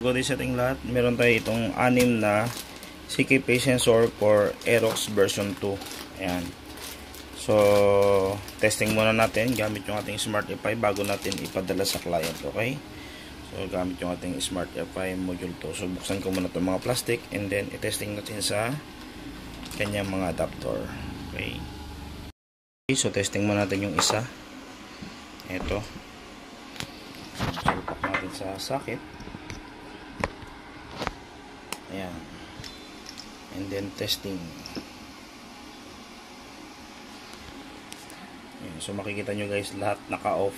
Good day sa ating lahat. Meron tayo itong 6 na CKP sensor for Aerox version 2. Ayan. So, testing muna natin gamit yung ating Smart Fi bago natin ipadala sa client. Okay? So, gamit yung ating Smart Fi module 2. So, buksan ko muna itong mga plastic and then i-testing natin sa kanyang mga adapter. Okay? So, testing muna natin yung isa. Ito. Sulpak natin sa socket. Ayan. And then testing. Ayan. So makikita nyo guys, lahat naka-off.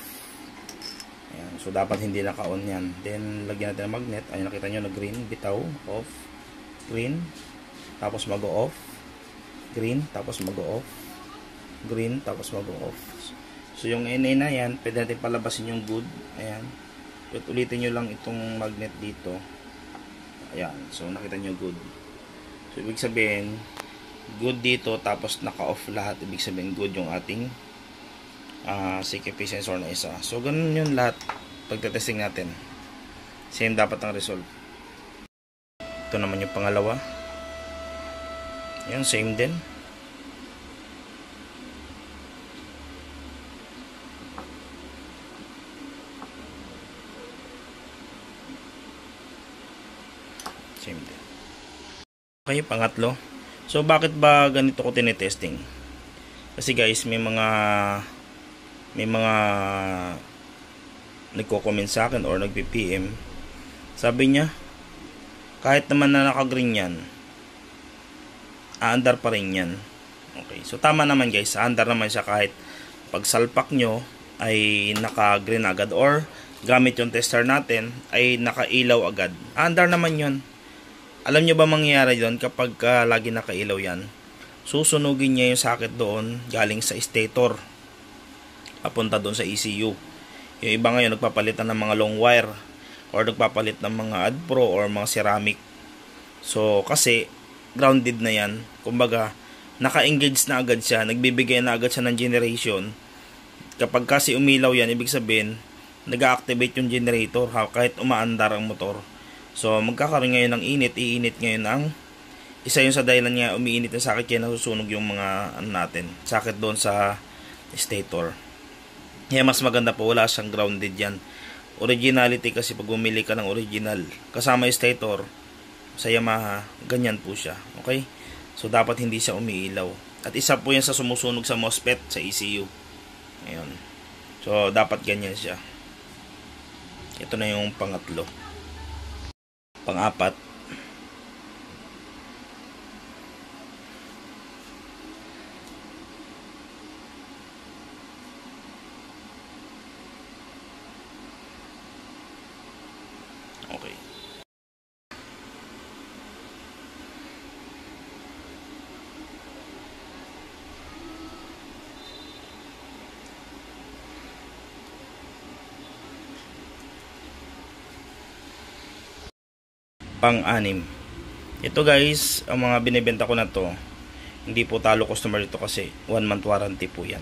Ayan. So dapat hindi naka-on yan. Then lagyan natin ng magnet. Ayan, nakita nyo na green, bitaw, off, green, tapos mag-off, green, tapos mag-off, green, tapos mag-off. So yung NA na yan, pwede natin palabasin yung good. Ayan. Ulitin nyo lang itong magnet dito. Ayan, so nakita nyo good. So ibig sabihin good dito, tapos naka-off lahat. Ibig sabihin good yung ating CKP sensor na isa. So ganun yun lahat pagtetesting natin. Same dapat ang result. Ito naman yung pangalawa. Ayan, same din. Same din. Okay, pangatlo. So bakit ba ganito ko tinetesting? Kasi guys, may mga nagko-comment sa akin or nagpi-PM. Sabi niya, kahit naman na naka-green yan, aandar pa rin yan. Okay, so tama naman guys, aandar naman siya kahit pag salpak nyo ay naka-green agad or gamit yung tester natin ay naka-ilaw agad. Aandar naman yun. Alam nyo ba mangyayari doon kapag lagi nakailaw yan? Susunugin niya yung socket doon galing sa stator papunta doon sa ECU. Yung iba ngayon nagpapalitan ng mga long wire or nagpapalit ng mga AdPro or mga ceramic. So kasi grounded na yan. Kumbaga naka-engage na agad siya, nagbibigay na agad siya ng generation. Kapag kasi umilaw yan, ibig sabihin nag-activate yung generator kahit umaandar ang motor. So magkakaroon ngayon ng init, iinit ngayon ang isa yung sa dahilan niya umiinit na socket, kaya nasusunog yung mga natin, socket doon sa stator. Kaya mas maganda po wala siyang grounded yan. Originality kasi pag bumili ka ng original kasama yung stator sa Yamaha, ganyan po siya. Okay? So dapat hindi siya umiilaw. At isa po yan sa sumusunog sa MOSFET sa ECU. Ayun. So dapat ganyan siya. Ito na yung pangatlo. Pang-apat, okay. Pang-anim. Ito guys, ang mga binibenta ko na to, hindi po talo customer ito kasi 1 month warranty po yan.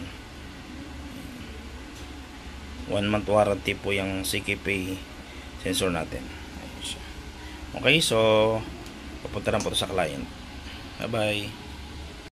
1 month warranty po yung CKP sensor natin. Okay, so papunta lang po sa client. Bye bye.